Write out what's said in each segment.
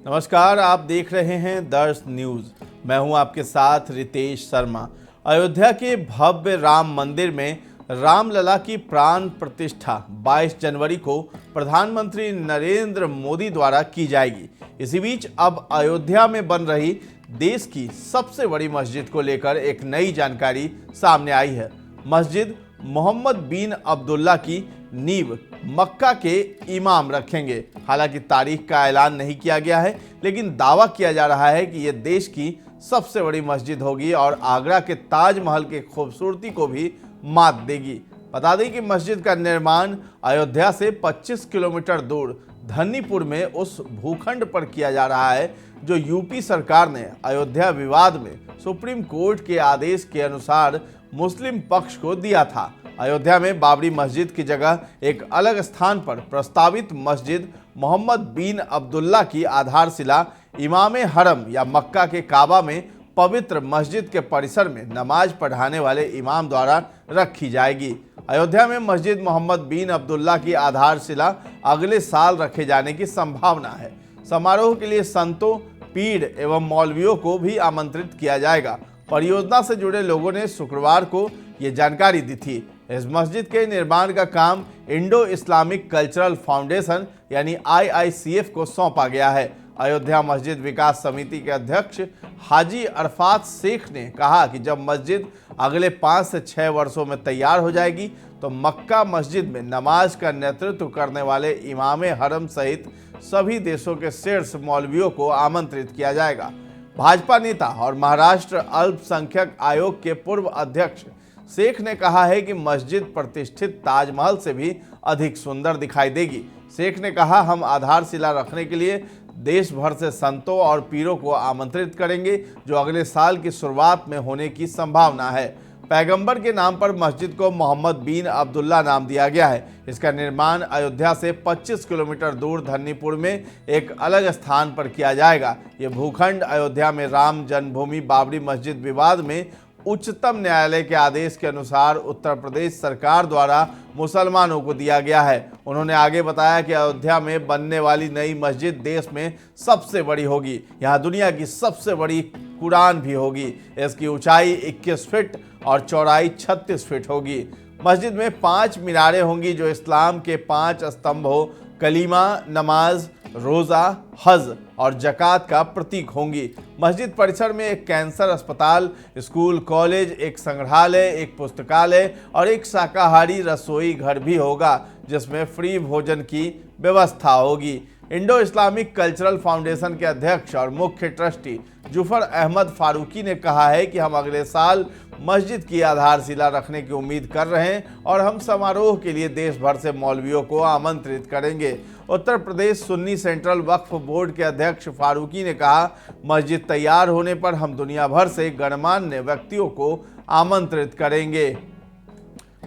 नमस्कार, आप देख रहे हैं दर्श न्यूज। मैं हूं आपके साथ रितेश शर्मा। अयोध्या के भव्य राम मंदिर में रामलला की प्राण प्रतिष्ठा 22 जनवरी को प्रधानमंत्री नरेंद्र मोदी द्वारा की जाएगी। इसी बीच अब अयोध्या में बन रही देश की सबसे बड़ी मस्जिद को लेकर एक नई जानकारी सामने आई है। मस्जिद मोहम्मद बिन अब्दुल्ला की नींव मक्का के इमाम रखेंगे। हालांकि तारीख का ऐलान नहीं किया गया है, लेकिन दावा किया जा रहा है कि यह देश की सबसे बड़ी मस्जिद होगी और आगरा के ताजमहल की खूबसूरती को भी मात देगी। बता दें कि मस्जिद का निर्माण अयोध्या से 25 किलोमीटर दूर धन्नीपुर में उस भूखंड पर किया जा रहा है जो यूपी सरकार ने अयोध्या विवाद में सुप्रीम कोर्ट के आदेश के अनुसार मुस्लिम पक्ष को दिया था। अयोध्या में बाबरी मस्जिद की जगह एक अलग स्थान पर प्रस्तावित मस्जिद मोहम्मद बिन अब्दुल्ला की आधारशिला इमामे हरम या मक्का के काबा में पवित्र मस्जिद के परिसर में नमाज पढ़ाने वाले इमाम द्वारा रखी जाएगी। अयोध्या में मस्जिद मोहम्मद बिन अब्दुल्ला की आधारशिला अगले साल रखे जाने की संभावना है। समारोह के लिए संतों, पीर एवं मौलवियों को भी आमंत्रित किया जाएगा। परियोजना से जुड़े लोगों ने शुक्रवार को ये जानकारी दी थी। इस मस्जिद के निर्माण का काम इंडो इस्लामिक कल्चरल फाउंडेशन यानी IICF को सौंपा गया है। अयोध्या मस्जिद विकास समिति के अध्यक्ष हाजी अरफात शेख ने कहा कि जब मस्जिद अगले 5 से 6 वर्षों में तैयार हो जाएगी तो मक्का मस्जिद में नमाज का नेतृत्व करने वाले इमामे हरम सहित सभी देशों के शीर्ष मौलवियों को आमंत्रित किया जाएगा। भाजपा नेता और महाराष्ट्र अल्पसंख्यक आयोग के पूर्व अध्यक्ष शेख ने कहा है कि मस्जिद प्रतिष्ठित ताजमहल से भी अधिक सुंदर दिखाई देगी। शेख ने कहा, हम आधारशिला रखने के लिए देश भर से संतों और पीरों को आमंत्रित करेंगे जो अगले साल की शुरुआत में होने की संभावना है। पैगंबर के नाम पर मस्जिद को मोहम्मद बिन अब्दुल्ला नाम दिया गया है। इसका निर्माण अयोध्या से 25 किलोमीटर दूर धन्नीपुर में एक अलग स्थान पर किया जाएगा। ये भूखंड अयोध्या में राम जन्मभूमि बाबरी मस्जिद विवाद में उच्चतम न्यायालय के आदेश के अनुसार उत्तर प्रदेश सरकार द्वारा मुसलमानों को दिया गया है। उन्होंने आगे बताया कि अयोध्या में बनने वाली नई मस्जिद देश में सबसे बड़ी होगी। यहाँ दुनिया की सबसे बड़ी कुरान भी होगी। इसकी ऊंचाई 21 फीट और चौड़ाई 36 फीट होगी। मस्जिद में 5 मीनारें होंगी जो इस्लाम के 5 स्तंभों कलीमा, नमाज, रोज़ा, हज और जक़ात का प्रतीक होंगी। मस्जिद परिसर में एक कैंसर अस्पताल, स्कूल, कॉलेज, एक संग्रहालय, एक पुस्तकालय और एक शाकाहारी रसोई घर भी होगा जिसमें फ्री भोजन की व्यवस्था होगी। इंडो इस्लामिक कल्चरल फाउंडेशन के अध्यक्ष और मुख्य ट्रस्टी जुफर अहमद फारूकी ने कहा है कि हम अगले साल मस्जिद की आधारशिला रखने की उम्मीद कर रहे हैं और हम समारोह के लिए देश भर से मौलवियों को आमंत्रित करेंगे। उत्तर प्रदेश सुन्नी सेंट्रल वक्फ बोर्ड के अध्यक्ष फारूकी ने कहा, मस्जिद तैयार होने पर हम दुनिया भर से गणमान्य व्यक्तियों को आमंत्रित करेंगे।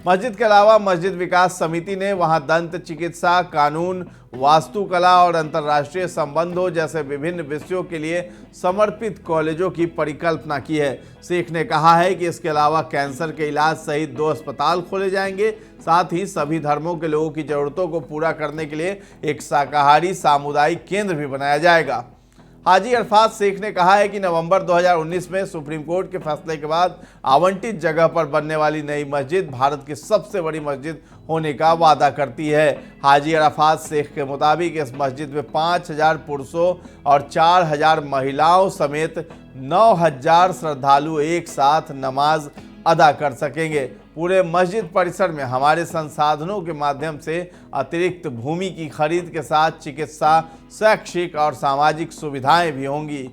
मस्जिद के अलावा मस्जिद विकास समिति ने वहां दंत चिकित्सा, कानून, वास्तुकला और अंतर्राष्ट्रीय संबंधों जैसे विभिन्न विषयों के लिए समर्पित कॉलेजों की परिकल्पना की है। शेख ने कहा है कि इसके अलावा कैंसर के इलाज सहित 2 अस्पताल खोले जाएंगे। साथ ही सभी धर्मों के लोगों की जरूरतों को पूरा करने के लिए एक शाकाहारी सामुदायिक केंद्र भी बनाया जाएगा। हाजी अरफात शेख ने कहा है कि नवंबर 2019 में सुप्रीम कोर्ट के फैसले के बाद आवंटित जगह पर बनने वाली नई मस्जिद भारत की सबसे बड़ी मस्जिद होने का वादा करती है। हाजी अरफात शेख के मुताबिक इस मस्जिद में 5000 पुरुषों और 4000 महिलाओं समेत 9000 श्रद्धालु एक साथ नमाज अदा कर सकेंगे। पूरे मस्जिद परिसर में हमारे संसाधनों के माध्यम से अतिरिक्त भूमि की खरीद के साथ चिकित्सा, शैक्षिक और सामाजिक सुविधाएं भी होंगी।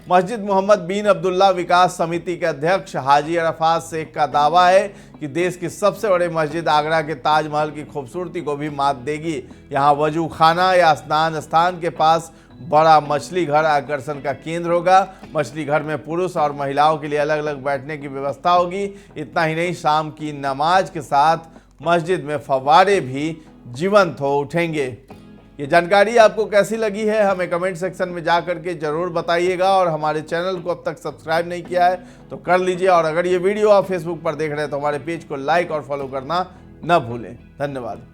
मस्जिद मोहम्मद बिन अब्दुल्ला विकास समिति के अध्यक्ष हाजी अरफात शेख का दावा है कि देश की सबसे बड़ी मस्जिद आगरा के ताजमहल की खूबसूरती को भी मात देगी। यहाँ वजू खाना या स्नान स्थान के पास बड़ा मछली घर आकर्षण का केंद्र होगा। मछली घर में पुरुष और महिलाओं के लिए अलग अलग बैठने की व्यवस्था होगी। इतना ही नहीं, शाम की नमाज के साथ मस्जिद में फव्वारे भी जीवंत हो उठेंगे। ये जानकारी आपको कैसी लगी है हमें कमेंट सेक्शन में जा करके जरूर बताइएगा और हमारे चैनल को अब तक सब्सक्राइब नहीं किया है तो कर लीजिए। और अगर ये वीडियो आप फेसबुक पर देख रहे हैं तो हमारे पेज को लाइक और फॉलो करना न भूलें। धन्यवाद।